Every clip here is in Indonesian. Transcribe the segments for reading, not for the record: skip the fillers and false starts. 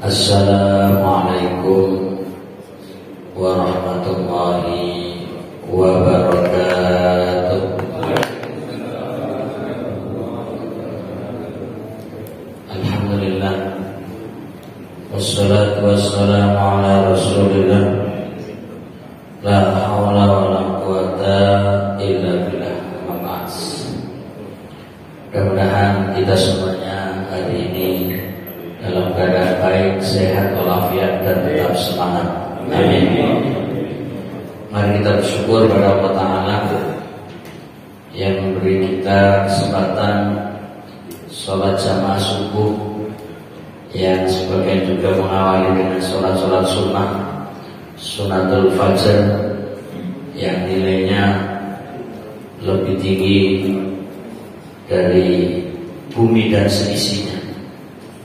Assalamualaikum warahmatullahi wabarakatuh. Alhamdulillah, wassalatu wassalamu ala rasulillah, la hawla wa la quwata illa billah. Mudah-mudahan kita semuanya hari ini dalam keadaan baik, sehat, walafiat, dan tetap semangat. Amin. Mari kita bersyukur pada Allah Ta'ala yang memberi kita kesempatan sholat jamaah subuh, yang sebagian juga mengawali dengan sholat-sholat sunnah, sunnatul fajr, yang nilainya lebih tinggi dari bumi dan seisinya.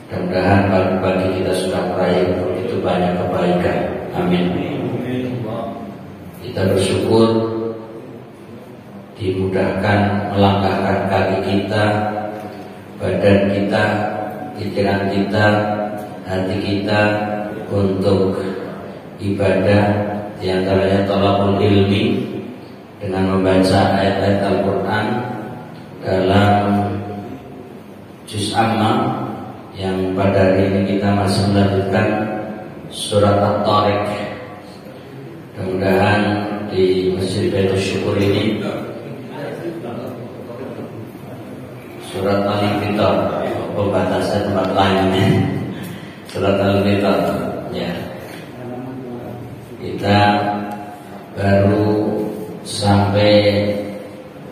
Mudah-mudahan pagi-pagi kita sudah meraih begitu banyak kebaikan. Amin. Kita bersyukur dimudahkan melangkahkan kaki kita, badan kita, pikiran kita, hati kita untuk ibadah, di antaranya thalabul ilmi dengan membaca ayat-ayat Al-Quran dalam juz amma, yang pada hari ini kita masih melanjutkan surat At-Tariq. Mudah-mudahan di Masjid Baitul Syukur ini surat Al-Infitar, pembatasnya tempat lainnya surat Al-Infitar ya. Kita baru sampai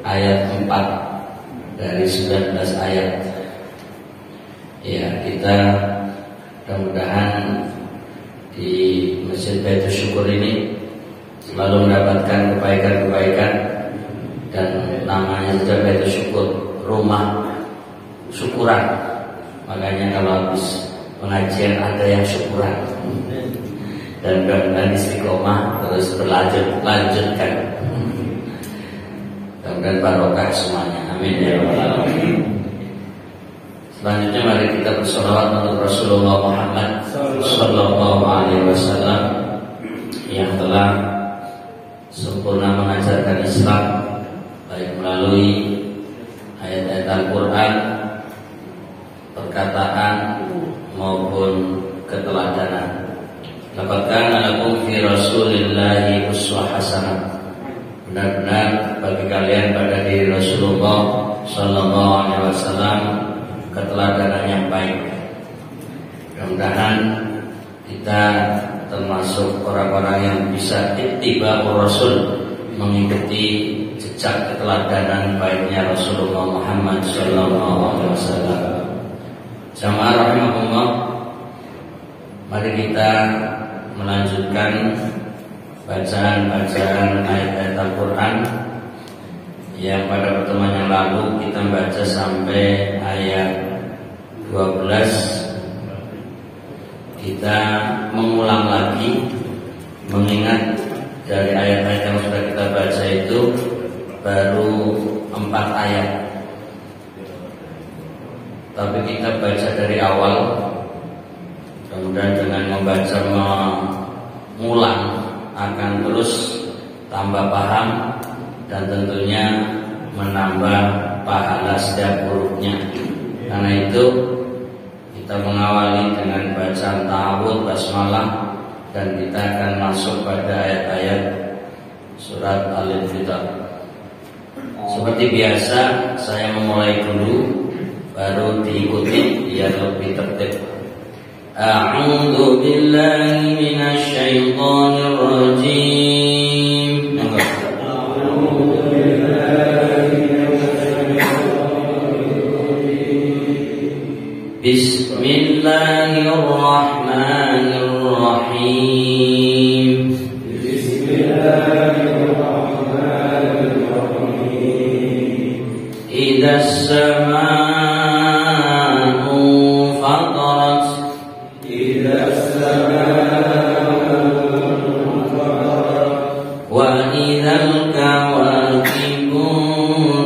ayat 4 dari 19 ayat. Ya, kita mudah-mudahan di Masjid Baitul Syukur ini selalu mendapatkan kebaikan-kebaikan, dan namanya sudah Baitul Syukur, rumah syukuran. Makanya kalau habis pengajian ada yang syukuran, dan mudah-mudahan istiqomah terus lanjutkan. Mudah-mudahan barokah semuanya. Amin ya rabbal alamin. Selanjutnya mari kita bersolawat untuk Rasulullah Muhammad Sallallahu Alaihi Wasallam yang telah sempurna mengajarkan Islam, baik melalui ayat-ayat Al-Quran, perkataan maupun keteladanan. Laqad kana lakum fi Rasulillahi uswah hasanah. Benar-benar bagi kalian pada diri Rasulullah Sallallahu Alaihi Wasallam keteladanan yang baik. Mudah-mudahan kita termasuk orang-orang yang bisa ittiba'ur Rasul, mengikuti jejak keteladanan baiknya Rasulullah Muhammad sallallahu alaihi wasallam. Jamaah rahimakumullah, mari kita melanjutkan bacaan ayat-ayat Al-Quran yang pada pertemuan yang lalu kita baca sampai ayat 12. Kita mengulang lagi, mengingat dari ayat-ayat yang sudah kita baca itu baru 4 ayat, tapi kita baca dari awal. Kemudian dengan membaca mengulang akan terus tambah paham, dan tentunya menambah pahala setiap hurufnya. Karena itu kita mengawali dengan bacaan ta'awudz basmalah, dan kita akan masuk pada ayat-ayat surat Al-Infitar. Seperti biasa, saya memulai dulu, baru diikuti biar lebih tertib. A'udzu billahi minasy syaithanir rajim. Bismillahirrahmanirrahim. Idzas samaa'u fatarat. Wa idzal kawakibu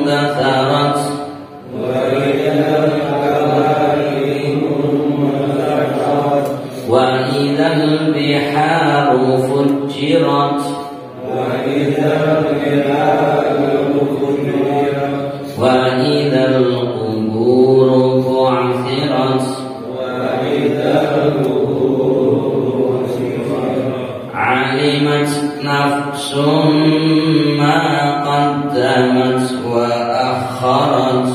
tatharat. وإذا البحار فجرت وإذا القبور بعثرت علمت نفس ما قدمت وأخرت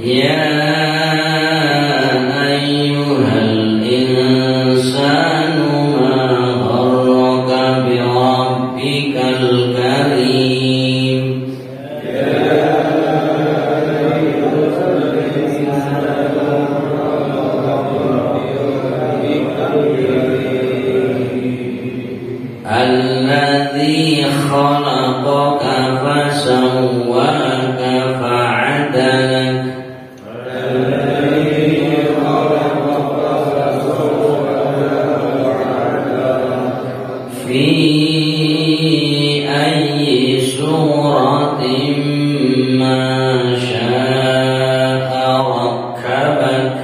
يا أيها الإنسان ما غرك بربك الكريم الذي خلقك فسواك فعدلك في أي سورة ما شاء ركبك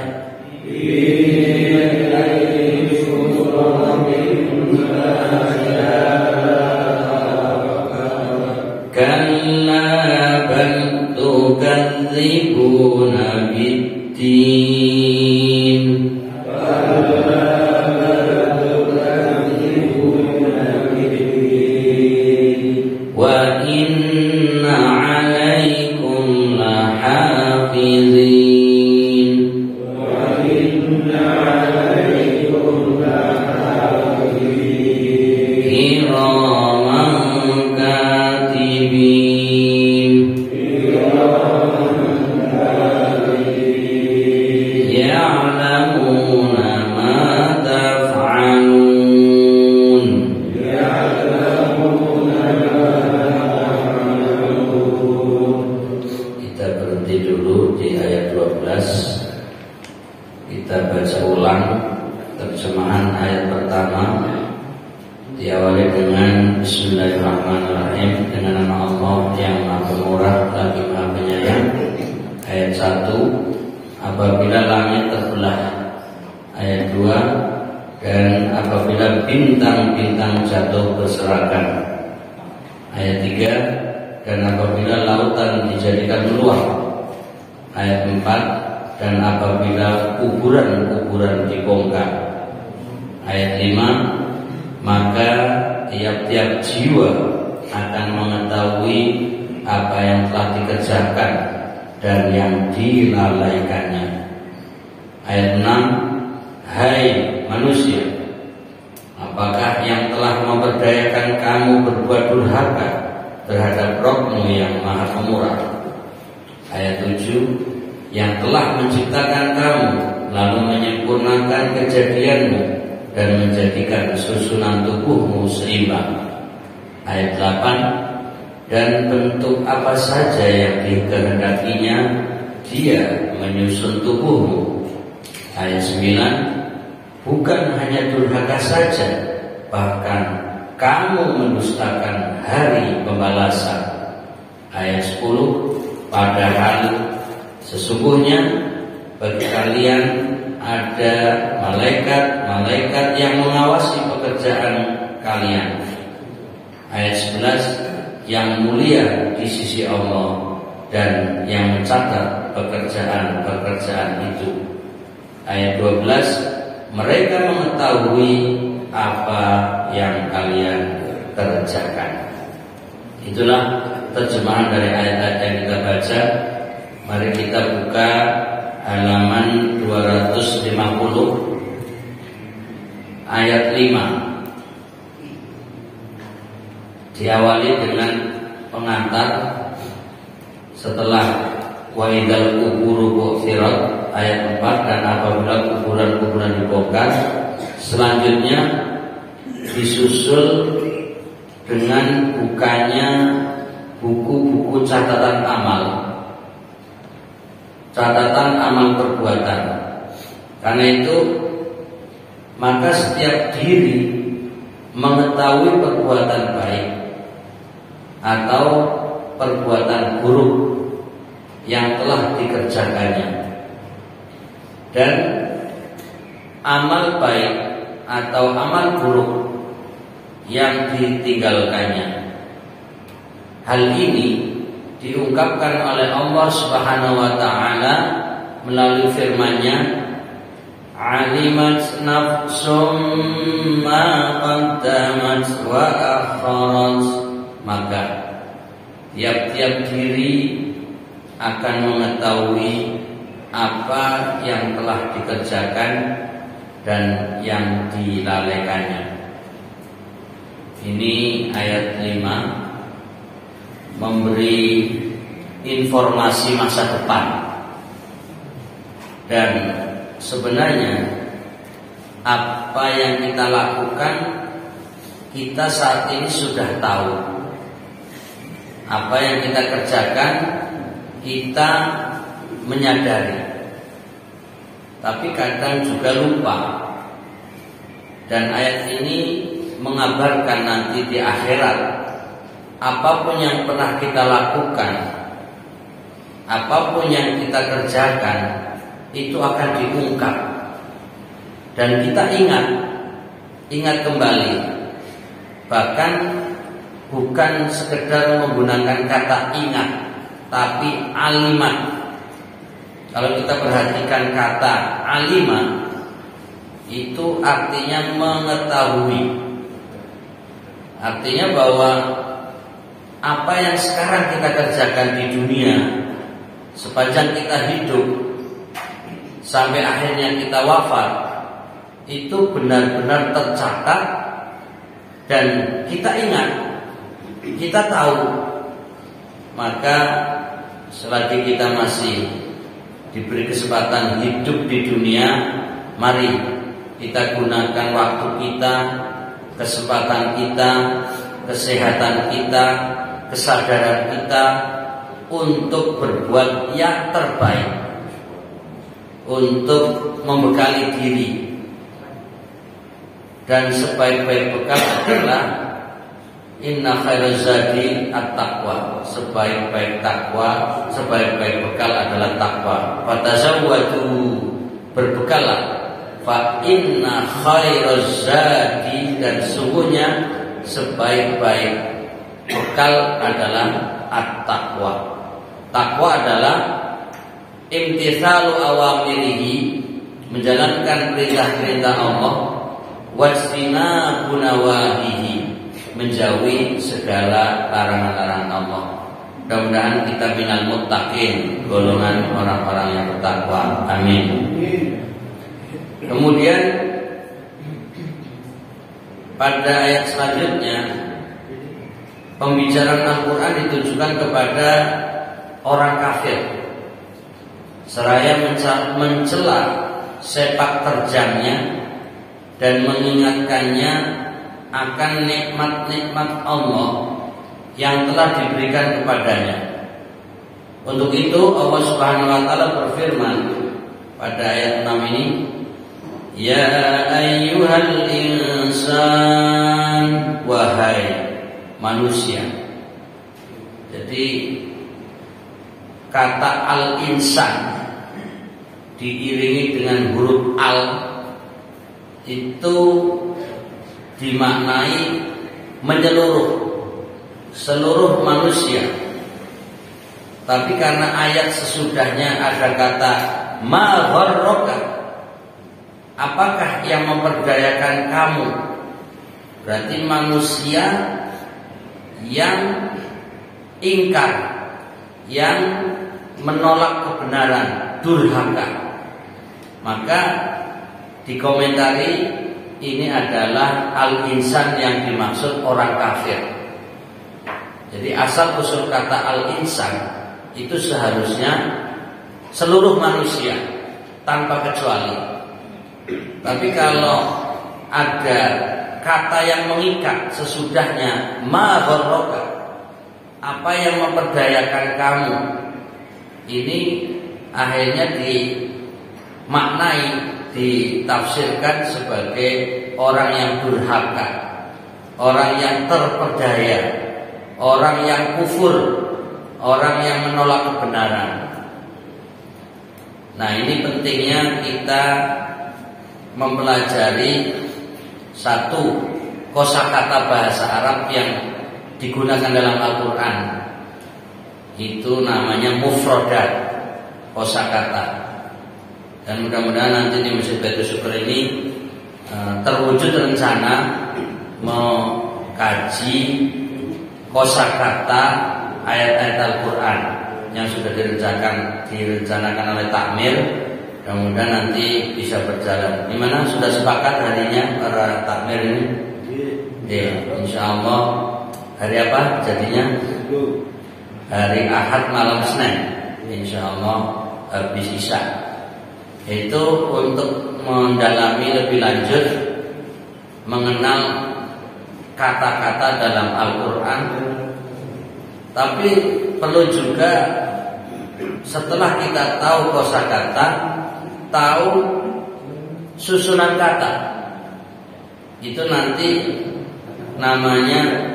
كلا بل تكذبون بالدين وإن عليكم لحافظين كراما كاتبين يعلمون ما تفعلون Kita berhenti dulu di ayat 12. Kita baca ulang terjemahan ayat pertama. Diawali dengan Bismillahirrahmanirrahim, dengan nama Allah yang Maha Pemurah lagi Maha Penyayang. Ayat 1, apabila langit terbelah. Ayat 2, dan apabila bintang-bintang jatuh berserakan. Ayat 3, dan apabila lautan dijadikan meluap. Ayat 4, dan apabila kuburan-kuburan dibongkar. Ayat 5, maka tiap-tiap jiwa akan mengetahui apa yang telah dikerjakan dan yang dilalaikannya. Ayat 6, hai manusia, apakah yang telah memberdayakan kamu berbuat durhaka terhadap Rabb-Mu yang Maha Pemurah? Ayat 7, yang telah menciptakan kamu lalu menyempurnakan kejadianmu dan menjadikan susunan tubuhmu seimbang. Ayat 8, dan bentuk apa saja yang dikehendakinya Dia menyusun tubuhmu. Ayat 9, bukan hanya durhaka saja, bahkan kamu mendustakan hari pembalasan. Ayat 10, padahal sesungguhnya bagi kalian ada malaikat-malaikat yang mengawasi pekerjaan kalian. Ayat 11, yang mulia di sisi Allah dan yang mencatat pekerjaan-pekerjaan itu. Ayat 12, mereka mengetahui apa yang kalian kerjakan. Itulah terjemahan dari ayat-ayat yang kita baca. Mari kita buka halaman 250 ayat 5. Diawali dengan pengantar setelah wa idzal quburu bu'thirat ayat 4, dan apabila kuburan-kuburan dibongkar. Selanjutnya disusul dengan bukanya buku-buku catatan amal perbuatan. Karena itu maka setiap diri mengetahui perbuatan baik atau perbuatan buruk yang telah dikerjakannya, dan amal baik atau amal buruk yang ditinggalkannya. Hal ini diungkapkan oleh Allah Subhanahu wa taala melalui firman-Nya, alimat nafsum ma qaddamat wa akharat, maka tiap-tiap diri akan mengetahui apa yang telah dikerjakan dan yang dilalaikannya. Ini ayat 5 memberi informasi masa depan, dan sebenarnya apa yang kita lakukan kita saat ini sudah tahu. Apa yang kita kerjakan kita menyadari, tapi kadang juga lupa. Dan ayat ini mengabarkan nanti di akhirat, apapun yang pernah kita lakukan, apapun yang kita kerjakan, itu akan diungkap. Dan kita ingat kembali. Bahkan bukan sekedar menggunakan kata ingat, tapi alimat. Kalau kita perhatikan kata alimat, itu artinya mengetahui. Artinya bahwa apa yang sekarang kita kerjakan di dunia, sepanjang kita hidup sampai akhirnya kita wafat, itu benar-benar tercatat dan kita ingat, kita tahu. Maka selagi kita masih diberi kesempatan hidup di dunia, mari kita gunakan waktu kita, kesempatan kita, kesehatan kita, kesadaran kita untuk berbuat yang terbaik, untuk membekali diri. Dan sebaik-baik bekal adalah inna khairaz zadi at-taqwa. Sebaik-baik takwa, sebaik-baik bekal adalah takwa. Fatazawwadu, berbekallah. Fa inna khairaz zadi, dan sungguhnya sebaik-baik bekal adalah at-taqwa. Takwa adalah imtithalu awamirihi, menjalankan perintah-perintah Allah, wajtinabu nawahihi, menjauhi segala larangan-larangan Allah. Mudah-mudahan kita minal muttaqin, golongan orang-orang yang bertakwa. Amin. Kemudian pada ayat selanjutnya, pembicaraan Al-Quran ditujukan kepada orang kafir, seraya mencela sepak terjangnya dan mengingatkannya akan nikmat-nikmat Allah yang telah diberikan kepadanya. Untuk itu Allah Subhanahu wa taala berfirman pada ayat 6 ini, ya ayyuhal insan, wahai manusia. Jadi kata al-insan diiringi dengan huruf al itu dimaknai menyeluruh, seluruh manusia. Tapi karena ayat sesudahnya ada kata ma gharraka, apakah yang memperdayakan kamu, berarti manusia yang ingkar, yang menolak kebenaran, durhaka. Maka dikomentari ini adalah al-insan yang dimaksud orang kafir. Jadi asal usul kata al-insan itu seharusnya seluruh manusia tanpa kecuali. Tapi kalau ada kata yang mengikat sesudahnya ma gharraka, apa yang memperdayakan kamu, ini akhirnya dimaknai, ditafsirkan sebagai orang yang durhaka, orang yang terperdaya, orang yang kufur, orang yang menolak kebenaran. Nah, ini pentingnya kita mempelajari satu kosakata bahasa Arab yang digunakan dalam Al-Quran. Itu namanya mufradat, kosakata. Dan mudah-mudahan nanti di Masjid Baitul Syukur ini terwujud rencana mengkaji kosakata ayat-ayat Al-Quran yang sudah direncanakan oleh takmir. Mudah-mudahan nanti bisa berjalan. Gimana, sudah sepakat harinya para takmir ini? Ya, insya Allah. Hari apa jadinya? Hari Ahad malam Senin, insya Allah habis Isya. Itu untuk mendalami lebih lanjut mengenal kata-kata dalam Al-Quran. Tapi perlu juga setelah kita tahu kosakata, tahu susunan kata. Itu nanti namanya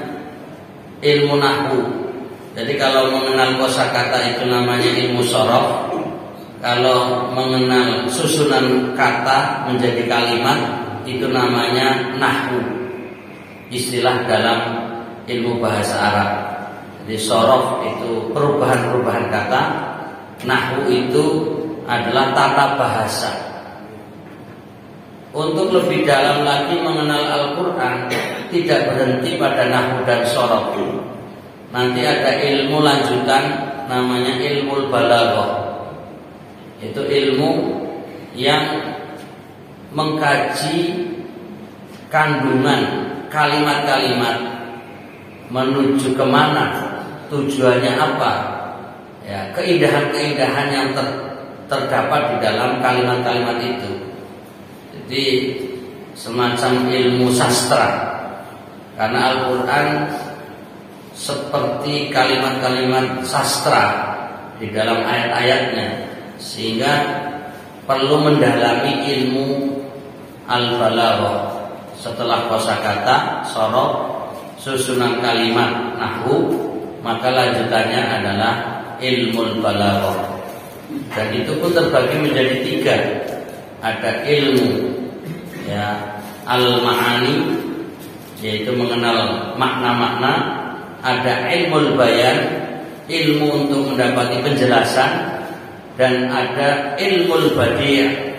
ilmu nahwu. Jadi kalau mengenal kosakata itu namanya ilmu sorof. Kalau mengenal susunan kata menjadi kalimat itu namanya nahwu. Istilah dalam ilmu bahasa Arab. Jadi sorof itu perubahan-perubahan kata, nahwu itu adalah tata bahasa. Untuk lebih dalam lagi mengenal Al-Quran, tidak berhenti pada nahwu dan sorof. Nanti ada ilmu lanjutan namanya ilmu balaghah. Itu ilmu yang mengkaji kandungan kalimat-kalimat, menuju kemana, tujuannya apa, ya, keindahan-keindahan yang terdapat di dalam kalimat-kalimat itu. Jadi semacam ilmu sastra, karena Al-Quran seperti kalimat-kalimat sastra di dalam ayat-ayatnya, sehingga perlu mendalami ilmu al-balaghah. Setelah kosakata, sorof, susunan kalimat, nahwu, maka lanjutannya adalah ilmu balaghah. Dan itu pun terbagi menjadi 3. Ada ilmu, ya, al-ma'ani, yaitu mengenal makna-makna. Ada ilmu bayan, ilmu untuk mendapati penjelasan. Dan ada ilmu badi',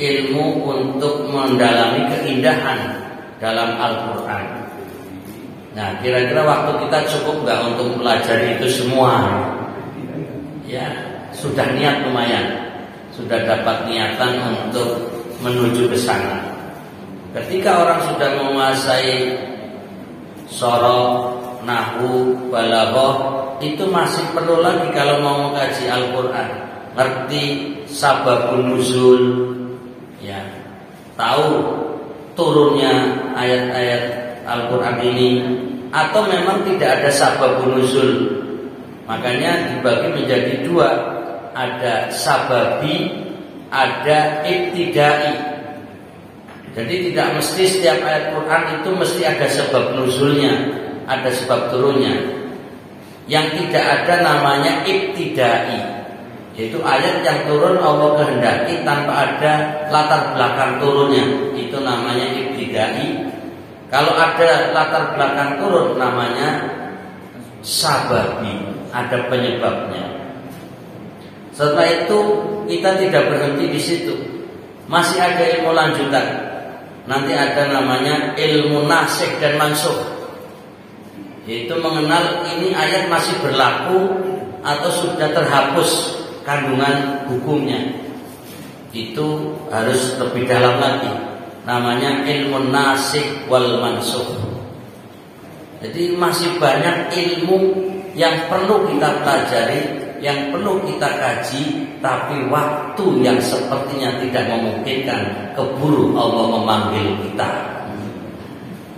ilmu untuk mendalami keindahan dalam Al-Quran. Nah, kira-kira waktu kita cukup nggak untuk pelajari itu semua? Ya, sudah niat lumayan, sudah dapat niatan untuk menuju ke sana. Ketika orang sudah menguasai sorof, nahwu, balaghah, itu masih perlu lagi kalau mau mengkaji Al-Quran. Ngerti sababun nuzul, ya, tahu turunnya ayat-ayat Al-Quran ini, atau memang tidak ada sababun nuzul. Makanya dibagi menjadi 2, ada sababi, ada ibtidai. Jadi tidak mesti setiap ayat Quran itu mesti ada sebab nuzulnya, ada sebab turunnya. Yang tidak ada namanya ibtidai, yaitu ayat yang turun Allah kehendaki tanpa ada latar belakang turunnya. Itu namanya ibtidai. Kalau ada latar belakang turun namanya sababi, ada penyebabnya. Setelah itu kita tidak berhenti di situ, masih ada ilmu lanjutan. Nanti ada namanya ilmu nasikh dan mansukh, yaitu mengenal ini ayat masih berlaku atau sudah terhapus kandungan hukumnya. Itu harus lebih dalam lagi, namanya ilmu nasikh wal mansukh. Jadi masih banyak ilmu yang perlu kita pelajari, yang perlu kita kaji, tapi waktu yang sepertinya tidak memungkinkan, keburu Allah memanggil kita.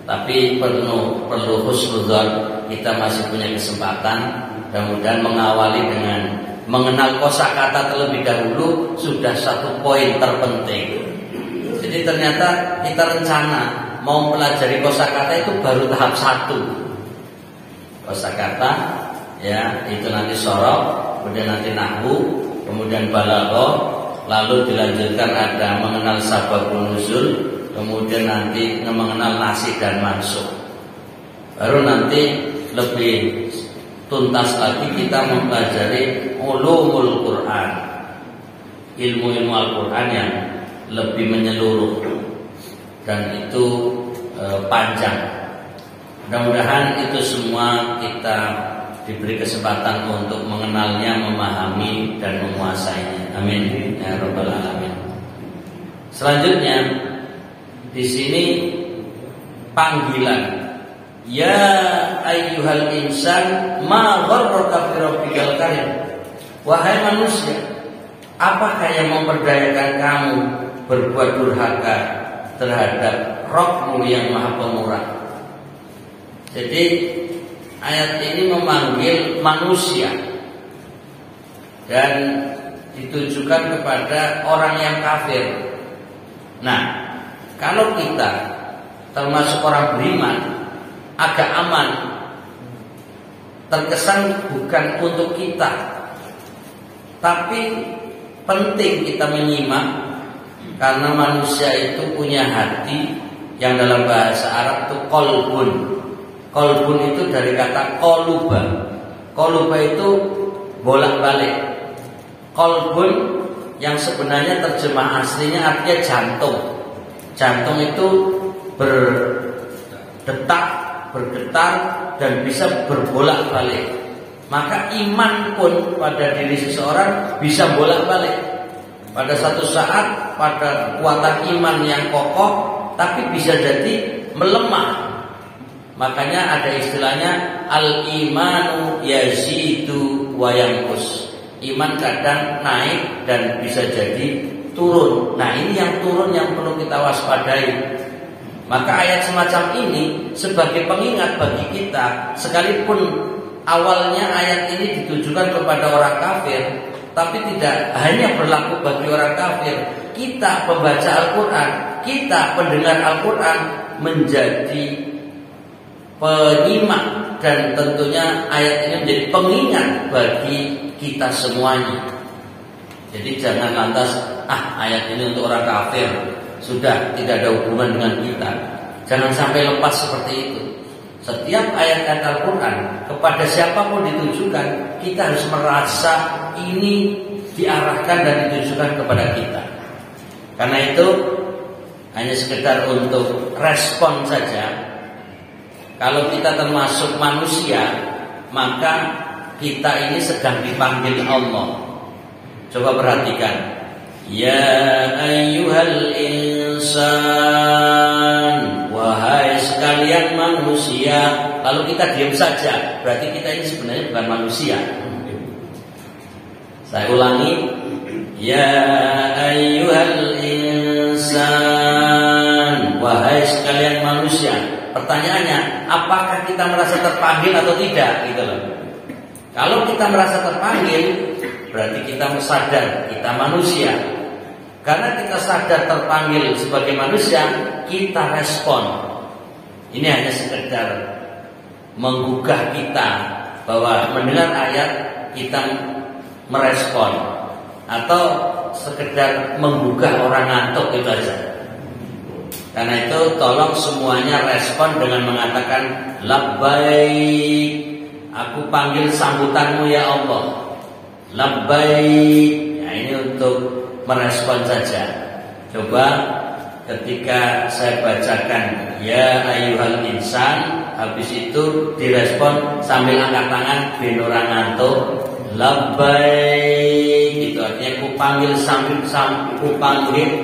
Tapi perlu husnudzon, kita masih punya kesempatan. Mudah-mudahan mengawali dengan mengenal kosakata terlebih dahulu sudah satu poin terpenting. Jadi ternyata kita rencana mau pelajari kosakata itu baru tahap 1. Kosakata, ya, itu nanti sorof, kemudian nanti nahwu, kemudian balaghah, lalu dilanjutkan ada mengenal sababun nuzul, kemudian nanti mengenal nasih dan mansukh. Baru nanti lebih tuntas lagi kita mempelajari ulumul Quran, ilmu-ilmu Al-Quran yang lebih menyeluruh dan itu panjang. Mudah-mudahan itu semua kita diberi kesempatan untuk mengenalnya, memahami dan menguasainya. Amin ya rabbal alamin. Selanjutnya di sini panggilan, ya ayyuhal insan ma gharraka bi rabbikal karim. Wahai manusia, apakah yang memperdayakan kamu berbuat durhaka terhadap Rabbmu yang Maha Pemurah? Jadi ayat ini memanggil manusia dan ditujukan kepada orang yang kafir. Nah, kalau kita termasuk orang beriman, agak aman, terkesan bukan untuk kita, tapi penting kita menyimak karena manusia itu punya hati yang dalam bahasa Arab itu qalbun. Qalbun itu dari kata qoluba. Qoluba itu bolak-balik. Qalbun yang sebenarnya terjemah aslinya artinya jantung. Jantung itu berdetak, bergetar dan bisa berbolak-balik. Maka iman pun pada diri seseorang bisa bolak-balik. Pada satu saat pada kekuatan iman yang kokoh, tapi bisa jadi melemah. Makanya ada istilahnya al-imanu yazidu wa yanqus. Iman kadang naik dan bisa jadi turun. Nah, ini yang turun yang perlu kita waspadai. Maka ayat semacam ini sebagai pengingat bagi kita, sekalipun awalnya ayat ini ditujukan kepada orang kafir, tapi tidak hanya berlaku bagi orang kafir. Kita pembaca Al-Quran, kita pendengar Al-Quran menjadi penyimak dan tentunya ayat ini menjadi pengingat bagi kita semuanya. Jadi jangan lantas ayat ini untuk orang kafir, sudah tidak ada hubungan dengan kita. Jangan sampai lepas seperti itu. Setiap ayat-ayat Al-Quran kepada siapapun ditujukan, kita harus merasa ini diarahkan dan ditujukan kepada kita. Karena itu hanya sekedar untuk respon saja. Kalau kita termasuk manusia, maka kita ini sedang dipanggil Allah. Coba perhatikan. Ya ayyuhal insan, wahai sekalian manusia. Lalu kita diam saja, berarti kita ini sebenarnya bukan manusia. Saya ulangi. Ya ayyuhal insan, wahai sekalian manusia. Pertanyaannya, apakah kita merasa terpanggil atau tidak? Gitu loh. Kalau kita merasa terpanggil, berarti kita sadar kita manusia. Karena kita sadar terpanggil sebagai manusia, kita respon. Ini hanya sekedar menggugah kita bahwa mendengar ayat kita merespon, atau sekedar menggugah orang ngantuk itu aja. Karena itu tolong semuanya respon dengan mengatakan labbaik, aku panggil sambutanmu ya Allah. Labbaik. Nah, ini untuk merespon saja. Coba ketika saya bacakan ya ayyuhal insan, habis itu direspon sambil angkat tangan ben ora ngantuk. Labbaik, itu artinya ku panggil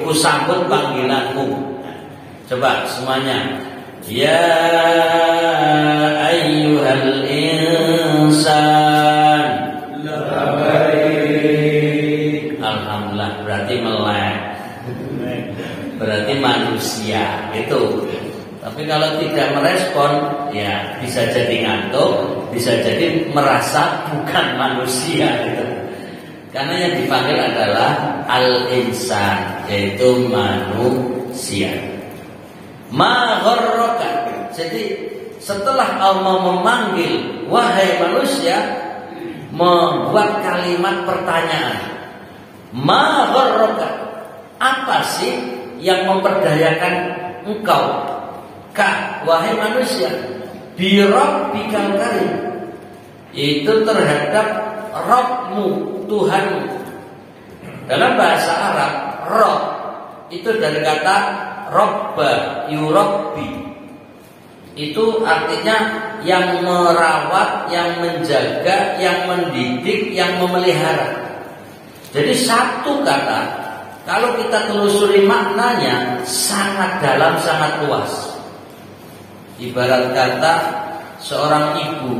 ku sambut panggilanmu. Coba semuanya. Ya ayyuhal insan. Labbaik. Alhamdulillah, berarti melek. Berarti manusia itu. Tapi kalau tidak merespon, ya bisa jadi ngantuk, bisa jadi merasa bukan manusia gitu. Karena yang dipanggil adalah al-insan, yaitu manusia. Ma gharraka. Jadi setelah Allah memanggil wahai manusia, membuat kalimat pertanyaan. Ma gharraka, apa sih yang memperdayakan engkau, wahai manusia, bi rabbikal karim, itu terhadap Rabbmu, Tuhanmu. Dalam bahasa Arab, Rabb itu dari kata Rabba, yurabbi. Itu artinya yang merawat, yang menjaga, yang mendidik, yang memelihara. Jadi satu kata, kalau kita telusuri maknanya sangat dalam, sangat luas. Ibarat kata seorang ibu.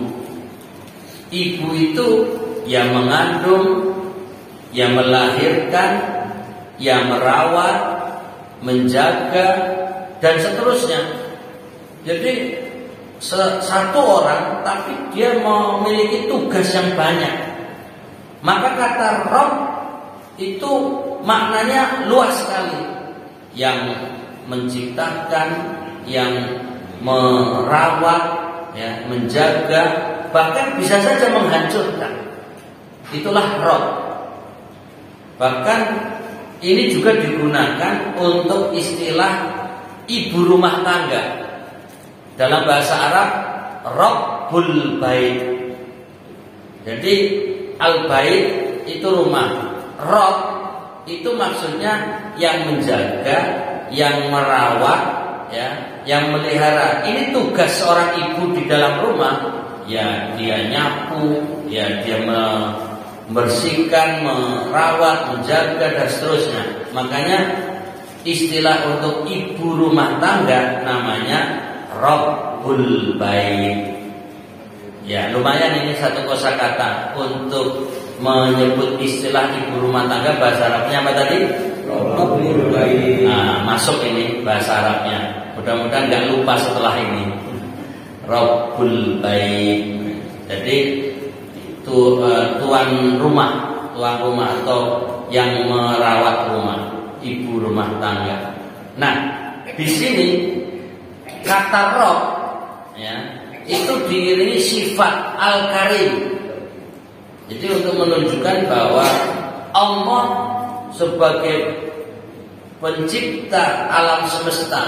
Ibu itu yang mengandung, yang melahirkan, yang merawat, menjaga, dan seterusnya. Jadi satu orang tapi dia memiliki tugas yang banyak. Maka kata Rabb itu maknanya luas sekali. Yang menciptakan, yang merawat, ya, menjaga, bahkan bisa saja menghancurkan. Itulah Rabb. Bahkan ini juga digunakan untuk istilah ibu rumah tangga. Dalam bahasa Arab, Rabbul Bait. Jadi Al-Bait itu rumah. Rabb itu maksudnya yang menjaga, yang merawat, ya, yang melihara. Ini tugas seorang ibu di dalam rumah. Ya, dia nyapu, ya, dia membersihkan, merawat, menjaga, dan seterusnya. Makanya istilah untuk ibu rumah tangga namanya Rabbul Bait. Ya, lumayan ini satu kosakata untuk menyebut istilah ibu rumah tangga. Bahasa Arabnya apa tadi? Rabbul Bait. Nah, masuk ini bahasa Arabnya. Mudah-mudahan nggak lupa setelah ini. Rabbul Bait. Jadi itu tuan rumah atau yang merawat rumah, ibu rumah tangga. Nah, di sini kata Rabb, ya, itu diiringi sifat Al-Karim. Jadi untuk menunjukkan bahwa Allah sebagai pencipta alam semesta,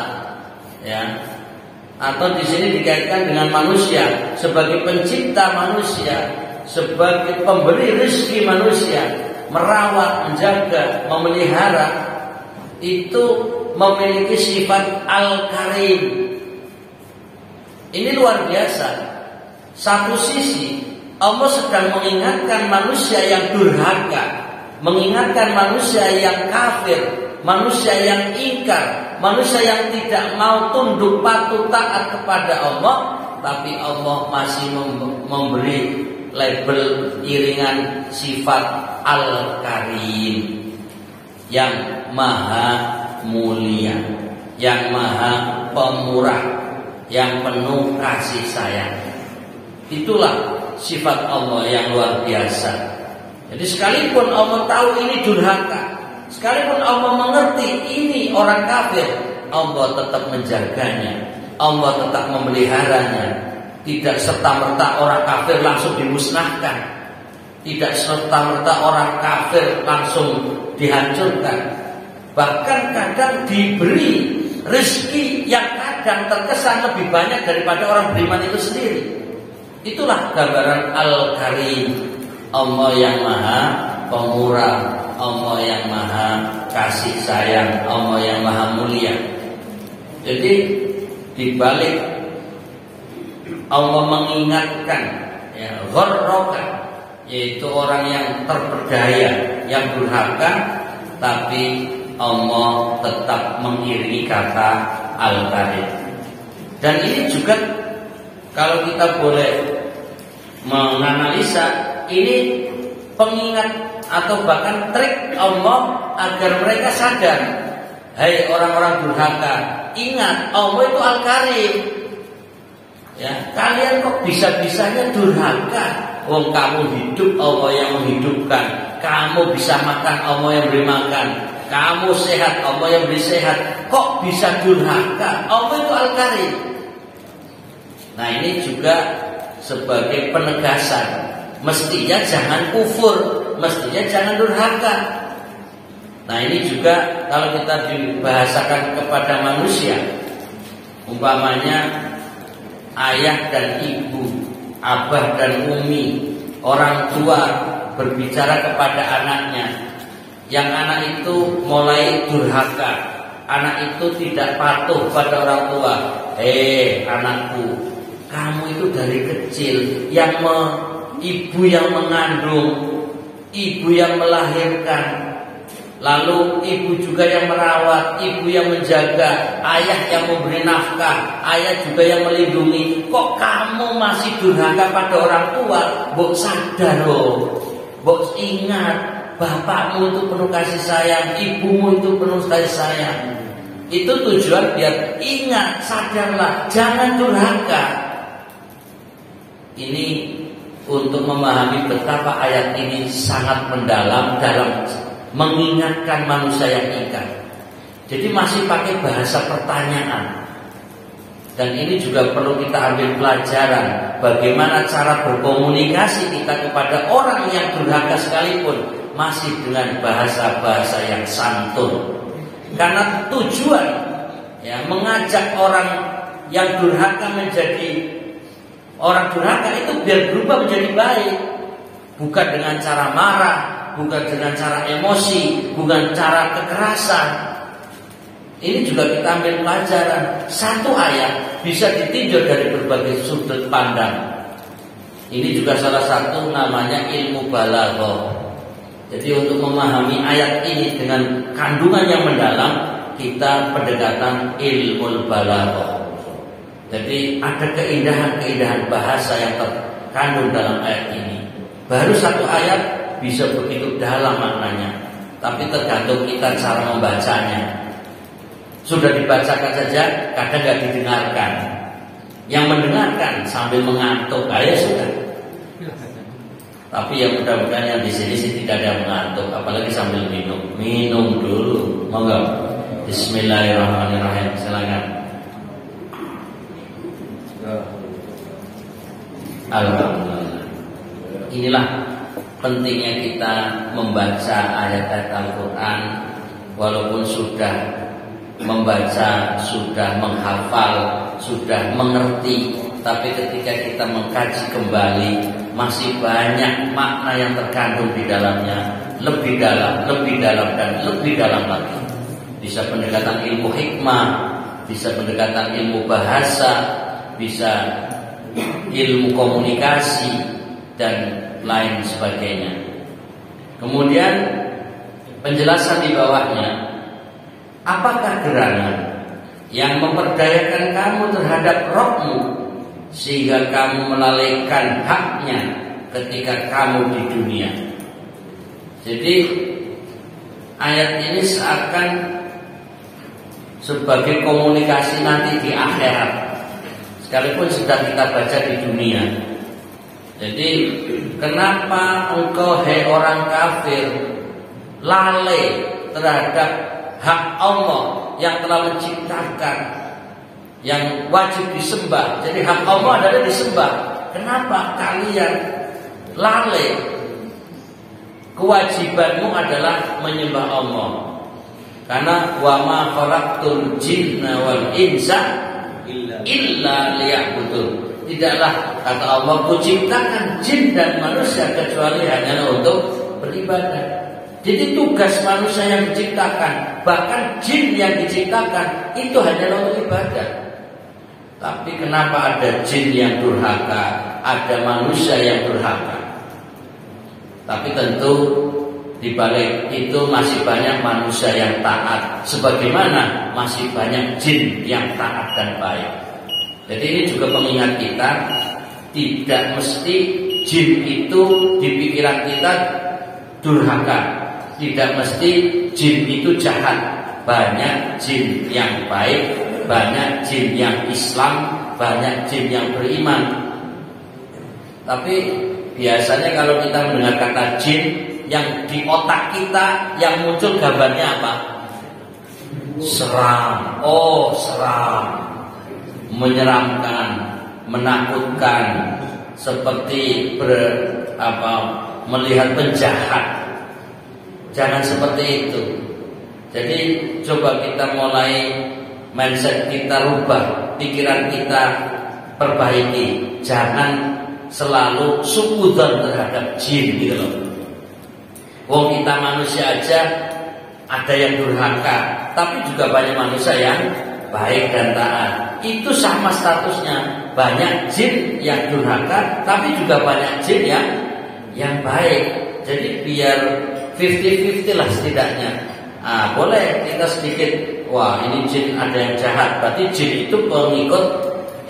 ya, atau di sini dikaitkan dengan manusia sebagai pencipta manusia, sebagai pemberi rezeki manusia, merawat, menjaga, memelihara, itu memiliki sifat Al-Karim. Ini luar biasa. Satu sisi Allah sedang mengingatkan manusia yang durhaka, mengingatkan manusia yang kafir, manusia yang ingkar, manusia yang tidak mau tunduk patuh taat kepada Allah. Tapi Allah masih memberi label iringan sifat Al-Karim, yang maha mulia, yang maha pemurah, yang penuh kasih sayang. Itulah sifat Allah yang luar biasa. Jadi sekalipun Allah tahu ini durhaka, sekalipun Allah mengerti ini orang kafir, Allah tetap menjaganya, Allah tetap memeliharanya. Tidak serta-merta orang kafir langsung dimusnahkan, tidak serta-merta orang kafir langsung dihancurkan. Bahkan kadang diberi rezeki yang kadang terkesan lebih banyak daripada orang beriman itu sendiri. Itulah gambaran Al-Karim, Allah yang maha pemurah, Allah yang maha kasih sayang, Allah yang maha mulia. Jadi dibalik Allah mengingatkan, ya, gharraka, yaitu orang yang terperdaya, yang durhaka, tapi Allah tetap mengiringi kata Al-Karim. Dan ini juga kalau kita boleh menganalisa, ini pengingat atau bahkan trik Allah agar mereka sadar. Hai orang-orang durhaka, ingat Allah itu Al-Karim. Ya, kalian kok bisa-bisanya durhaka? Wong kamu hidup, Allah yang menghidupkan. Kamu bisa makan, Allah yang beri makan. Kamu sehat, Allah yang beri sehat. Kok bisa durhaka? Allah itu Al-Karim. Nah, ini juga sebagai penegasan. Mestinya jangan kufur, mestinya jangan durhaka. Nah ini juga kalau kita dibahasakan kepada manusia, umpamanya ayah dan ibu, abah dan umi, orang tua berbicara kepada anaknya, yang anak itu mulai durhaka, anak itu tidak patuh pada orang tua. Anakku, kamu itu dari kecil ibu yang mengandung, ibu yang melahirkan, lalu ibu juga yang merawat, ibu yang menjaga, ayah yang memberi nafkah, ayah juga yang melindungi. Kok kamu masih durhaka pada orang tua? Mbok sadar loh, mbok ingat, bapakmu itu penuh kasih sayang, ibumu itu penuh kasih sayang. Itu tujuan biar ingat, sadarlah, jangan durhaka. Ini untuk memahami betapa ayat ini sangat mendalam dalam mengingatkan manusia yang ingat. Jadi masih pakai bahasa pertanyaan. Dan ini juga perlu kita ambil pelajaran, bagaimana cara berkomunikasi kita kepada orang yang durhaka sekalipun masih dengan bahasa-bahasa yang santun. Karena tujuan mengajak orang yang durhaka menjadi orang durhaka itu biar berubah menjadi baik, bukan dengan cara marah, bukan dengan cara emosi, bukan cara kekerasan. Ini juga kita ambil pelajaran. Satu ayat bisa ditinjau dari berbagai sudut pandang. Ini juga salah satu namanya ilmu balaghah. Jadi untuk memahami ayat ini dengan kandungan yang mendalam, kita pendekatan ilmu balaghah. Jadi ada keindahan-keindahan bahasa yang terkandung dalam ayat ini. Baru satu ayat bisa begitu dalam maknanya, tapi tergantung kita cara membacanya. Sudah dibacakan saja, kadang nggak didengarkan. Yang mendengarkan sambil mengantuk, sudah. Tapi yang mudah-mudahan yang di sini sih tidak ada yang mengantuk, apalagi sambil minum dulu. Monggo. Bismillahirrahmanirrahim. Silakan. Alhamdulillah. Inilah pentingnya kita membaca ayat-ayat Al-Quran. Walaupun sudah membaca, sudah menghafal, sudah mengerti, tapi ketika kita mengkaji kembali, masih banyak makna yang terkandung di dalamnya, lebih dalam dan lebih dalam lagi. Bisa pendekatan ilmu hikmah, bisa pendekatan ilmu bahasa, bisa ilmu komunikasi dan lain sebagainya. Kemudian penjelasan di bawahnya, apakah gerangan yang memperdayakan kamu terhadap rohmu sehingga kamu melalaikan haknya ketika kamu di dunia? Jadi ayat ini seakan sebagai komunikasi nanti di akhirat, sekalipun sudah kita baca di dunia. Jadi kenapa engkau hai orang kafir lalai terhadap hak Allah yang telah menciptakan, yang wajib disembah? Jadi hak Allah adalah disembah. Kenapa kalian lalai? Kewajibanmu adalah menyembah Allah. Karena wa ma khalaqtul jinna wal insa illa liya'budun. Tidaklah, kata Allah, kuciptakan jin dan manusia kecuali hanya untuk beribadah. Jadi tugas manusia yang diciptakan, bahkan jin yang diciptakan, itu hanya untuk ibadah. Tapi kenapa ada jin yang durhaka, ada manusia yang durhaka? Tapi tentu di balik itu masih banyak manusia yang taat, sebagaimana masih banyak jin yang taat dan baik. Jadi ini juga pengingat kita, tidak mesti jin itu di pikiran kita durhaka, tidak mesti jin itu jahat. Banyak jin yang baik, banyak jin yang Islam, banyak jin yang beriman. Tapi biasanya kalau kita mendengar kata jin, yang di otak kita yang muncul gambarnya apa? Seram. Oh, seram. Menyeramkan, menakutkan, seperti melihat penjahat. Jangan seperti itu. Jadi coba kita mulai mindset kita rubah, pikiran kita perbaiki. Jangan selalu suudzon terhadap jin gitu loh. Wong kita manusia aja ada yang durhaka, tapi juga banyak manusia yang baik dan taat. Itu sama statusnya. Banyak jin yang durhaka, tapi juga banyak jin yang baik. Jadi biar 50-50 lah setidaknya. Boleh kita sedikit, wah ini jin ada yang jahat, berarti jin itu pengikut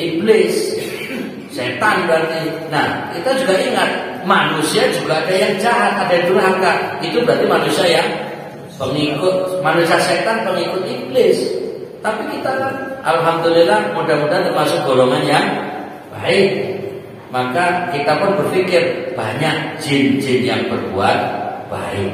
iblis, setan berarti. Nah, kita juga ingat manusia juga ada yang jahat, ada yang durhaka. Itu berarti manusia yang pengikut, manusia setan pengikut iblis. Tapi kita alhamdulillah mudah-mudahan termasuk golongan yang baik. Maka kita pun berpikir banyak jin-jin yang berbuat baik.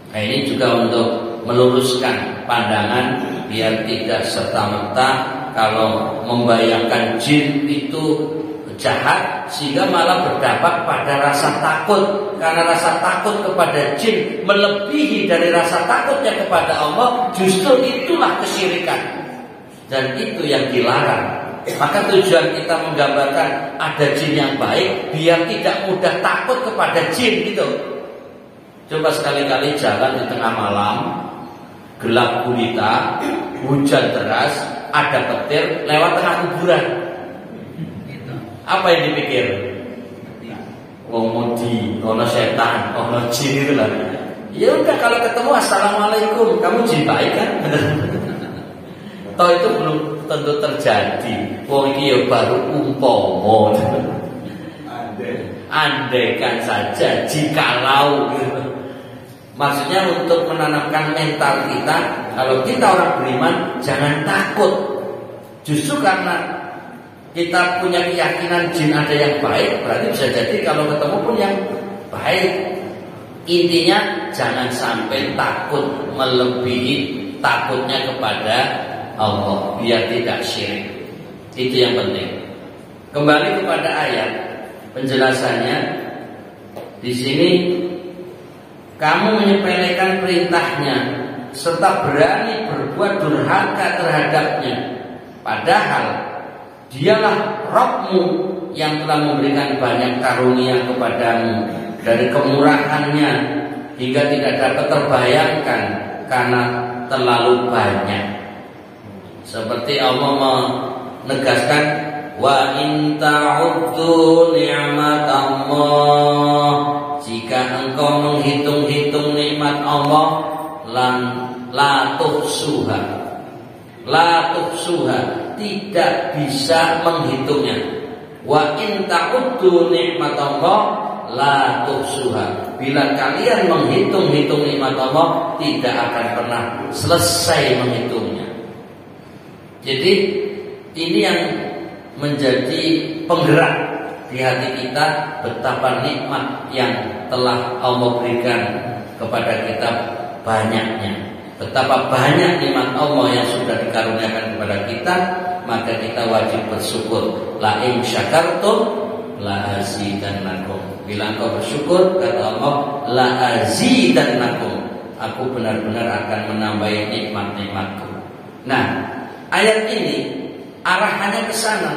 Nah, ini juga untuk meluruskan pandangan biar tidak serta-merta kalau membayangkan jin itu jahat sehingga malah berdampak pada rasa takut. Karena rasa takut kepada jin melebihi dari rasa takutnya kepada Allah, justru itulah kesyirikan. Dan itu yang dilarang. Maka tujuan kita menggambarkan ada jin yang baik biar tidak mudah takut kepada jin gitu. Coba sekali-kali jalan di tengah malam, gelap gulita, hujan deras, ada petir lewat tengah kuburan. Apa yang dipikir? Modi, ono setan, ono jin itu lah. Ya udah kalau ketemu assalamualaikum, kamu jin baik kan? Toh itu belum tentu terjadi. Wong iki ya baru umpama. Andaikan saja, jikalau gitu. Maksudnya untuk menanamkan mental kita, kalau kita orang beriman jangan takut. Justru karena kita punya keyakinan jin ada yang baik, berarti bisa jadi kalau ketemu pun yang baik. Intinya jangan sampai takut melebihi takutnya kepada Allah, biar tidak syirik. Itu yang penting. Kembali kepada ayat penjelasannya. Di sini kamu menyepelekan perintahnya serta berani berbuat durhaka terhadapnya, padahal dialah Rabbmu yang telah memberikan banyak karunia kepadamu dari kemurahannya hingga tidak dapat terbayangkan karena terlalu banyak. Seperti Allah menegaskan, wa in ta'uddu ni'matallah, jika engkau menghitung-hitung nikmat Allah, la tuhsuha, tidak bisa menghitungnya. Wa in ta'uddu ni'matallah la tuhsuha, bila kalian menghitung-hitung nikmat Allah, tidak akan pernah selesai menghitungnya. Jadi ini yang menjadi penggerak di hati kita, betapa nikmat yang telah Allah berikan kepada kita banyaknya. Betapa banyak nikmat Allah yang sudah dikaruniakan kepada kita, maka kita wajib bersyukur. La in syakartum la azidannakum. Bila engkau bersyukur, kata Allah, la azidannakum, aku benar-benar akan menambahi nikmat-nikmatku. Nah, ayat ini arahannya ke sana,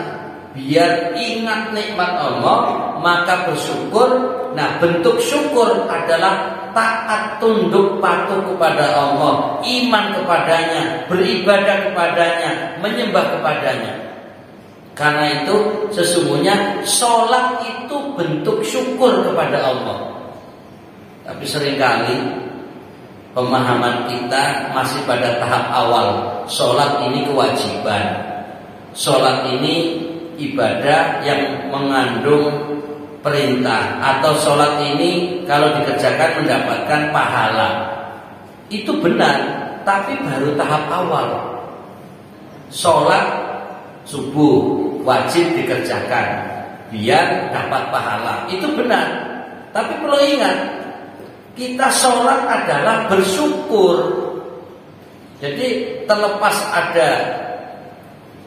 biar ingat nikmat Allah, maka bersyukur. Nah, bentuk syukur adalah taat, tunduk, patuh kepada Allah, iman kepadanya, beribadah kepadanya, menyembah kepadanya. Karena itu sesungguhnya sholat itu bentuk syukur kepada Allah. Tapi seringkali pemahaman kita masih pada tahap awal. Sholat ini kewajiban, sholat ini ibadah yang mengandung perintah, atau sholat ini kalau dikerjakan mendapatkan pahala. Itu benar, tapi baru tahap awal. Sholat subuh wajib dikerjakan biar dapat pahala, itu benar. Tapi perlu ingat, kita sholat adalah bersyukur. Jadi terlepas ada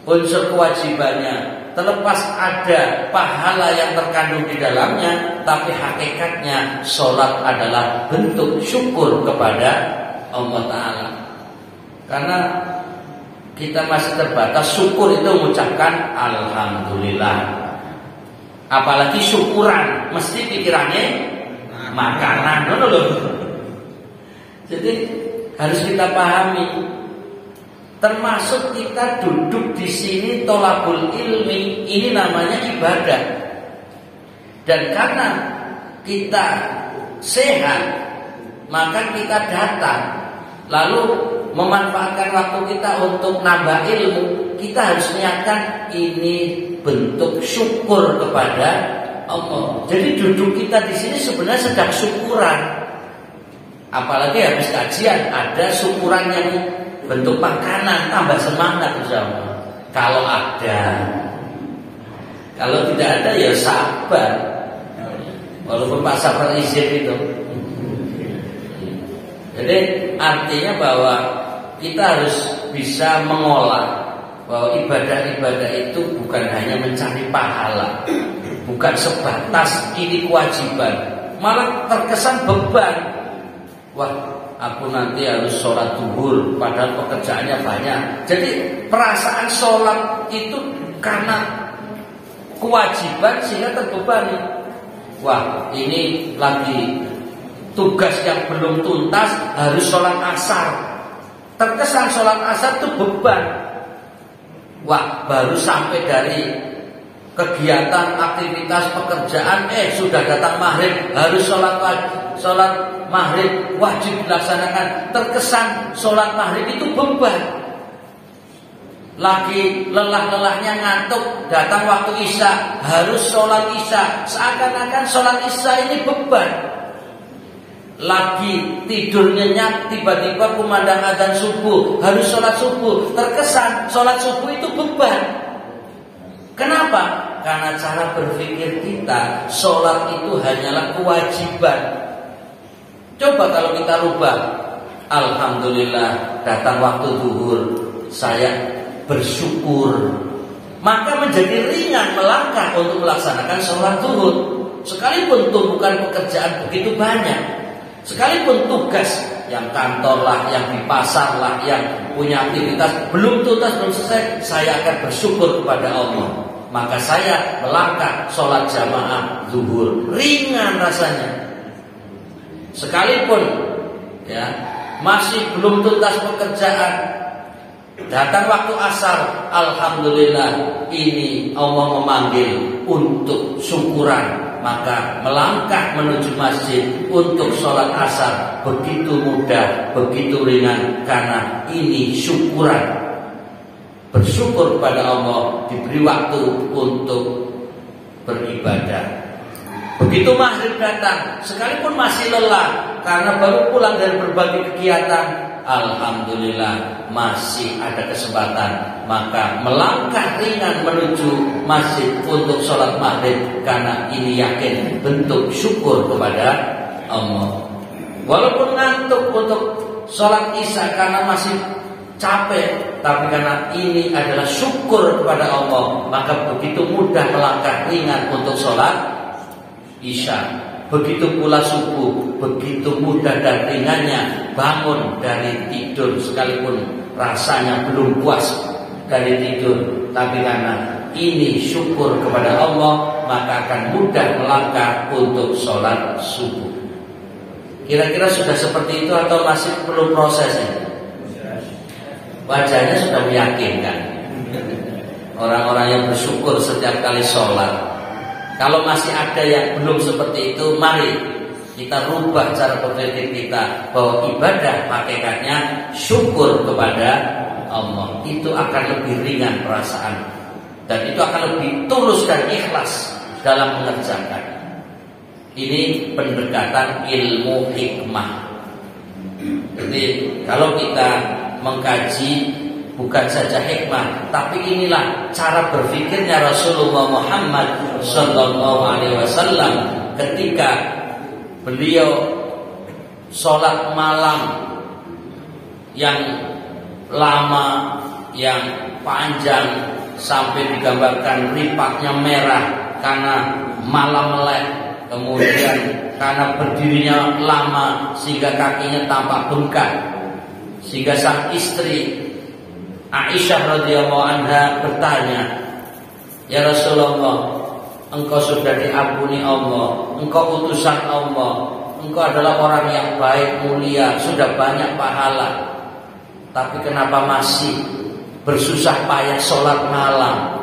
unsur kewajibannya, terlepas ada pahala yang terkandung di dalamnya, tapi hakikatnya sholat adalah bentuk syukur kepada Allah Ta'ala. Karena kita masih terbatas, syukur itu mengucapkan alhamdulillah. Apalagi syukuran, mesti pikirannya makanan, loh. Jadi harus kita pahami, termasuk kita duduk di sini tolabul ilmi, ini namanya ibadah. Dan karena kita sehat, maka kita datang, lalu memanfaatkan waktu kita untuk nambah ilmu. Kita harus niatkan ini bentuk syukur kepada Allah. Jadi duduk kita di sini sebenarnya sedang syukuran. Apalagi habis kajian ada syukuran yang bentuk makanan, tambah semangat insyaallah. Kalau ada, kalau tidak ada ya sabar. Walaupun Pak Sabar izin itu. Jadi artinya bahwa kita harus bisa mengolah bahwa ibadah-ibadah itu bukan hanya mencari pahala, bukan sebatas ini kewajiban, malah terkesan beban. Wah, aku nanti harus sholat zuhur, padahal pekerjaannya banyak. Jadi perasaan sholat itu karena kewajiban sehingga terbebani. Wah, ini lagi tugas yang belum tuntas, harus sholat asar. Terkesan sholat asar itu beban. Wah, baru sampai dari kegiatan, aktivitas, pekerjaan, sudah datang maghrib, harus sholat maghrib wajib dilaksanakan. Terkesan sholat maghrib itu beban. Lagi lelah-lelahnya ngantuk, datang waktu isya, harus sholat isya. Seakan-akan sholat isya ini beban. Lagi tidur nyenyak, tiba-tiba kumandang adzan subuh, harus sholat subuh. Terkesan sholat subuh itu beban. Kenapa? Karena cara berpikir kita, sholat itu hanyalah kewajiban. Coba kalau kita rubah, alhamdulillah datang waktu zuhur, saya bersyukur, maka menjadi ringan melangkah untuk melaksanakan sholat zuhur. Sekalipun tumpukan pekerjaan begitu banyak, sekalipun tugas yang kantor lah, yang di pasar lah, yang punya aktivitas belum tuntas, belum selesai, saya akan bersyukur kepada Allah. Maka saya melangkah sholat jamaah zuhur, ringan rasanya. Sekalipun ya masih belum tuntas pekerjaan, datang waktu asar, alhamdulillah ini Allah memanggil untuk syukuran, maka melangkah menuju masjid untuk sholat asar begitu mudah, begitu ringan, karena ini syukuran. Bersyukur kepada Allah diberi waktu untuk beribadah. Begitu maghrib datang, sekalipun masih lelah karena baru pulang dari berbagai kegiatan, alhamdulillah masih ada kesempatan, maka melangkah ringan menuju masjid untuk sholat maghrib, karena ini yakin bentuk syukur kepada Allah. Walaupun ngantuk untuk sholat isya karena masih capek, tapi karena ini adalah syukur kepada Allah, maka begitu mudah melangkah ringan untuk sholat isya. Begitu pula subuh, begitu mudah dan ringannya bangun dari tidur, sekalipun rasanya belum puas dari tidur, tapi karena ini syukur kepada Allah, maka akan mudah melangkah untuk sholat subuh. Kira-kira sudah seperti itu atau masih perlu proses ini? Wajahnya sudah meyakinkan. Orang-orang yang bersyukur setiap kali sholat. Kalau masih ada yang belum seperti itu, mari kita rubah cara berpikir kita, bahwa ibadah hakikatnya syukur kepada Allah. Itu akan lebih ringan perasaan, dan itu akan lebih tulus dan ikhlas dalam mengerjakan. Ini pendekatan ilmu hikmah. Jadi kalau kita mengkaji bukan saja hikmah, tapi inilah cara berpikirnya Rasulullah Muhammad sallallahu alaihi wasallam ketika beliau sholat malam yang lama, yang panjang, sampai digambarkan ripaknya merah karena malam melek, kemudian karena berdirinya lama sehingga kakinya tampak bengkak. Sehingga sang istri Aisyah radhiyallahu anha bertanya, "Ya Rasulullah, engkau sudah diampuni Allah, engkau utusan Allah, engkau adalah orang yang baik, mulia, sudah banyak pahala, tapi kenapa masih bersusah payah sholat malam?"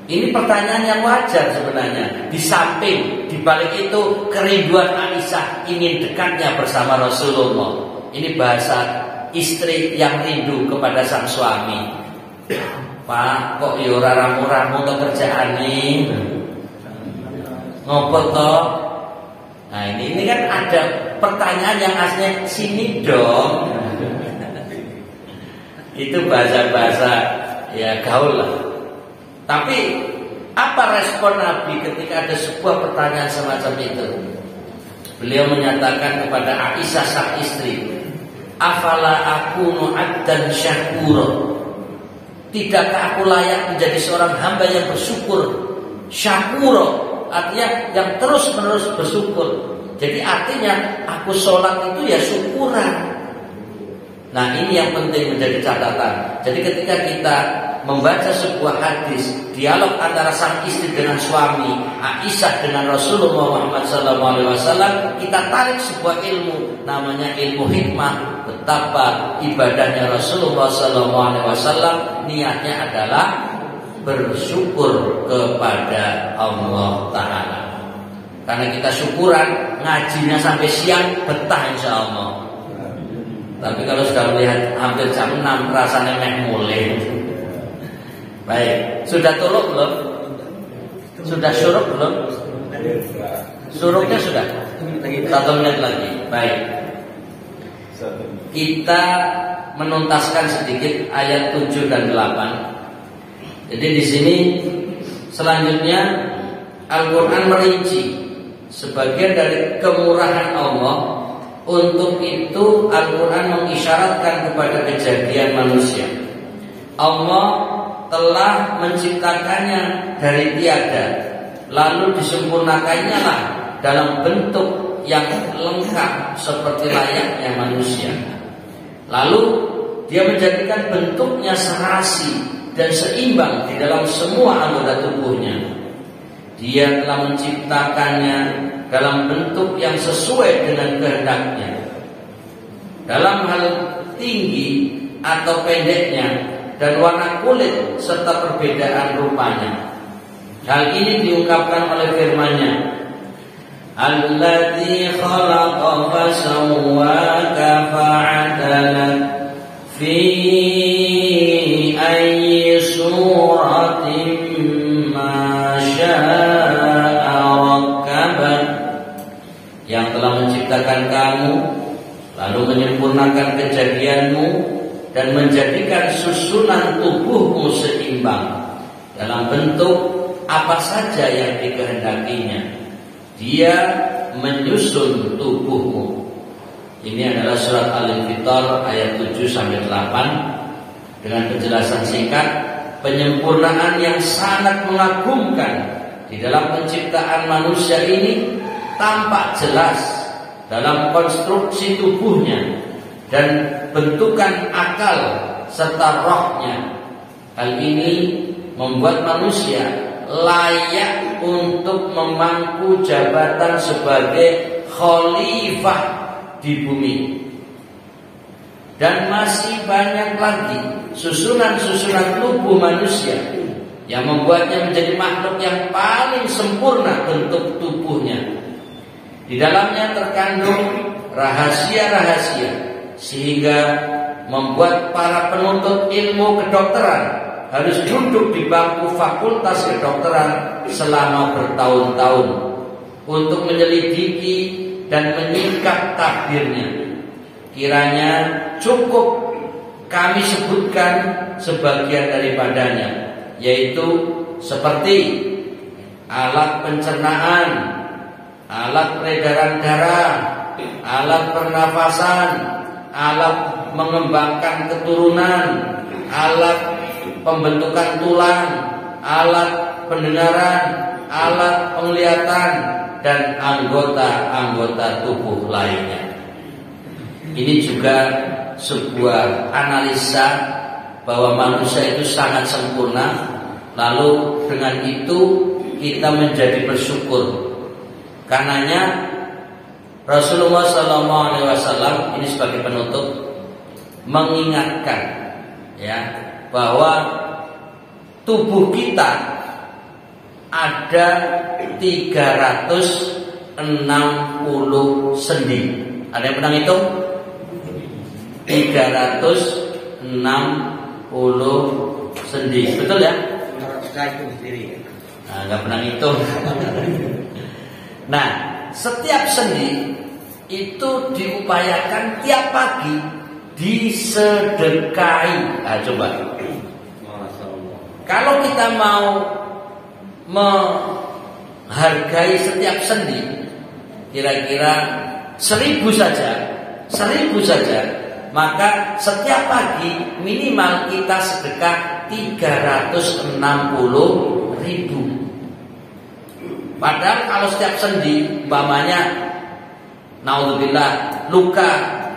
Ini pertanyaan yang wajar sebenarnya. Di samping, di balik itu kerinduan Aisyah ingin dekatnya bersama Rasulullah. Ini bahasa istri yang rindu kepada sang suami. "Pak, kok ya ora ramu-ramu to kerjaane? Ngopo to?" Nah, ini kan ada pertanyaan yang aslinya sini dong. Itu bahasa-bahasa ya gaul lah. Tapi apa respon Nabi ketika ada sebuah pertanyaan semacam itu? Beliau menyatakan kepada Aisyah sang istri, "Afala akunu abdan syakura?" Tidakkah aku layak menjadi seorang hamba yang bersyukur? Syakura artinya yang terus-menerus bersyukur. Jadi artinya aku sholat itu ya syukuran. Nah, ini yang penting menjadi catatan. Jadi ketika kita membaca sebuah hadis, dialog antara sang istri dengan suami, Aisyah dengan Rasulullah Muhammad SAW, kita tarik sebuah ilmu, namanya ilmu hikmah. Betapa ibadahnya Rasulullah SAW, niatnya adalah bersyukur kepada Allah Ta'ala. Karena kita syukuran, ngajinya sampai siang, betah insya Allah. Tapi kalau sudah melihat hampir jam 6, rasanya mulai. Baik, sudah turuk belum? Sudah syuruk belum? Syuruknya sudah? 1 menit lagi. Baik. Kita menuntaskan sedikit ayat 7 dan 8. Jadi di sini selanjutnya Al-Quran merinci sebagian dari kemurahan Allah. Untuk itu Al-Quran mengisyaratkan kepada kejadian manusia. Allah telah menciptakannya dari tiada, lalu disempurnakannya lah dalam bentuk yang lengkap seperti layaknya manusia. Lalu dia menjadikan bentuknya serasi dan seimbang di dalam semua anggota tubuhnya. Dia telah menciptakannya dalam bentuk yang sesuai dengan kehendaknya, dalam hal tinggi atau pendeknya dan warna kulit serta perbedaan rupanya. Hal ini diungkapkan oleh firman-Nya, "Alladzi khalaqa fasawwaka fa'adalak fi ayyi suratin ma syaa rakkabak." Yang telah menciptakan kamu, lalu menyempurnakan kejadianmu dan menjadikan susunan tubuhmu seimbang dalam bentuk apa saja yang dikehendakinya. Dia menyusun tubuhmu. Ini adalah surat Al-Infitar ayat 7-8 dengan penjelasan singkat, penyempurnaan yang sangat mengagumkan di dalam penciptaan manusia ini tampak jelas dalam konstruksi tubuhnya dan bentukan akal serta rohnya. Hal ini membuat manusia layak untuk memangku jabatan sebagai khalifah di bumi. Dan masih banyak lagi susunan-susunan tubuh manusia yang membuatnya menjadi makhluk yang paling sempurna bentuk tubuhnya. Di dalamnya terkandung rahasia-rahasia sehingga membuat para penuntut ilmu kedokteran harus duduk di bangku fakultas kedokteran selama bertahun-tahun untuk menyelidiki dan menyingkap takdirnya. Kiranya cukup kami sebutkan sebagian daripadanya, yaitu seperti alat pencernaan, alat peredaran darah, alat pernafasan, alat mengembangkan keturunan, alat pembentukan tulang, alat pendengaran, alat penglihatan, dan anggota-anggota tubuh lainnya. Ini juga sebuah analisa bahwa manusia itu sangat sempurna, lalu dengan itu kita menjadi bersyukur. Karenanya Rasulullah SAW ini sebagai penutup mengingatkan ya bahwa tubuh kita ada 360 sendi. Ada yang pernah hitung? 360 sendi, betul ya? Nah, nggak pernah hitung. Nah, setiap sendi itu diupayakan tiap pagi disedekahi. Nah, coba. Kalau kita mau menghargai setiap sendi, kira-kira 1000 saja, maka setiap pagi minimal kita sedekah 360.000. Padahal kalau setiap sendi, umpamanya naudzubillah luka,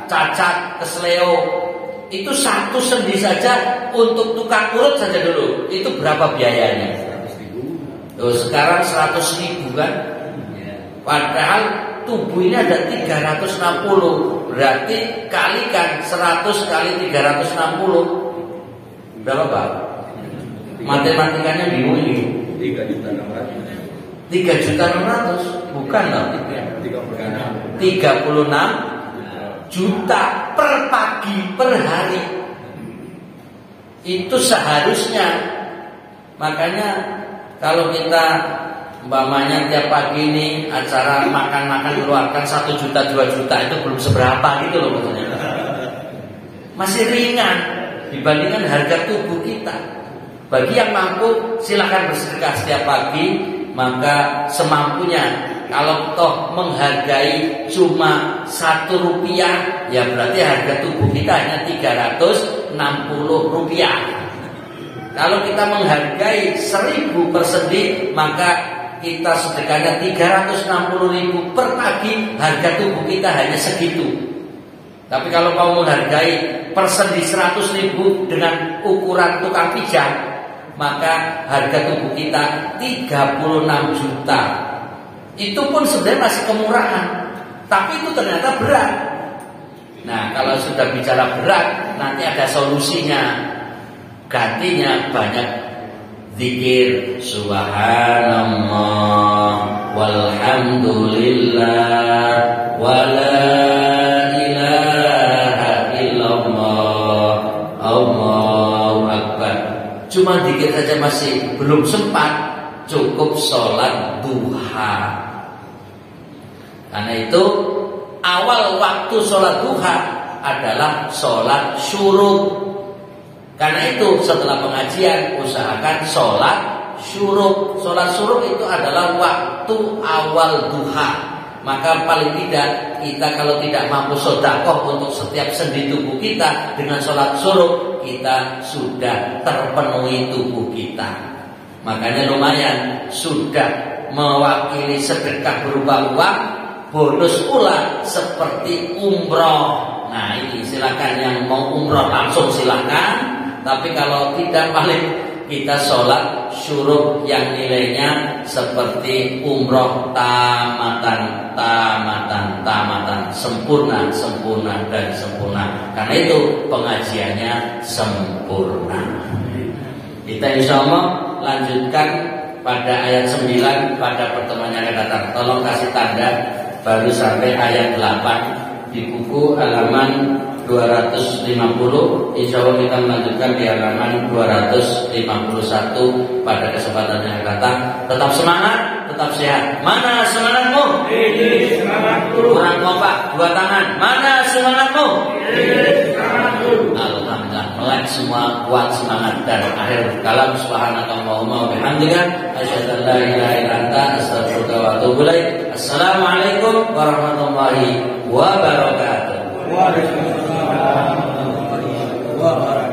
cacat, kesleo, itu satu sendi saja untuk tukang urut saja dulu, itu berapa biayanya? 100.000. Tuh, sekarang 100.000 kan? Padahal tubuh ini ada 360, berarti kalikan 100 kali 360 berapa Pak? Matematikanya bingung ini. 3.600 bukan loh. 36 juta per pagi per hari. Itu seharusnya. Makanya kalau kita umpamanya tiap pagi ini acara makan-makan keluarkan 1 juta 2 juta, itu belum seberapa gitu loh maksudnya. Masih ringan dibandingkan harga tubuh kita. Bagi yang mampu silakan bersedekah setiap pagi, maka semampunya. Kalau toh menghargai cuma 1 rupiah, ya berarti harga tubuh kita hanya 360 rupiah. Kalau kita menghargai 1.000 per sendi, maka kita sedekahnya 360.000 per pagi, harga tubuh kita hanya segitu. Tapi kalau mau menghargai per sendi 100.000 dengan ukuran tukang pijat, maka harga tubuh kita 36 juta. Itu pun sebenarnya masih kemurahan, tapi itu ternyata berat. Nah, kalau sudah bicara berat, nanti ada solusinya. Gantinya banyak zikir, subhanallah walhamdulillah wala ilaha illallah Allahu akbar. Cuma zikir saja masih belum sempat, cukup sholat duha. Karena itu awal waktu sholat duha adalah sholat syuruk. Karena itu setelah pengajian usahakan sholat syuruk. Sholat syuruk itu adalah waktu awal duha. Maka paling tidak kita kalau tidak mampu sedekah untuk setiap sendi tubuh kita, dengan sholat syuruk kita sudah terpenuhi tubuh kita. Makanya lumayan sudah mewakili sedekah berupa uang, bonus pula seperti umroh. Nah ini silakan yang mau umroh langsung silakan. Tapi kalau tidak paling kita sholat syuruk yang nilainya seperti umroh tamatan, sempurna dan sempurna. Karena itu pengajiannya sempurna. Kita insya Allah lanjutkan pada ayat 9 pada pertemuan yang akan datang. Tolong kasih tanda baru sampai ayat 8 di buku halaman 250. Insya Allah kita melanjutkan di halaman 251 pada kesempatan yang akan datang. Tetap semangat, tetap sehat. Mana semangatmu? Ini semangatku. Orang kompak, dua tangan. Mana semangatmu? Ini semangatku. Alhamdulillah, melek semua, kuat semangat. Dan akhir kalam subhanakallahumma wa bihamdika asyhadu an la ilaha illa anta astaghfiruka wa atubu ilaik. Assalamualaikum warahmatullahi wabarakatuh. Waalaikumsalam warahmatullahi wabarakatuh.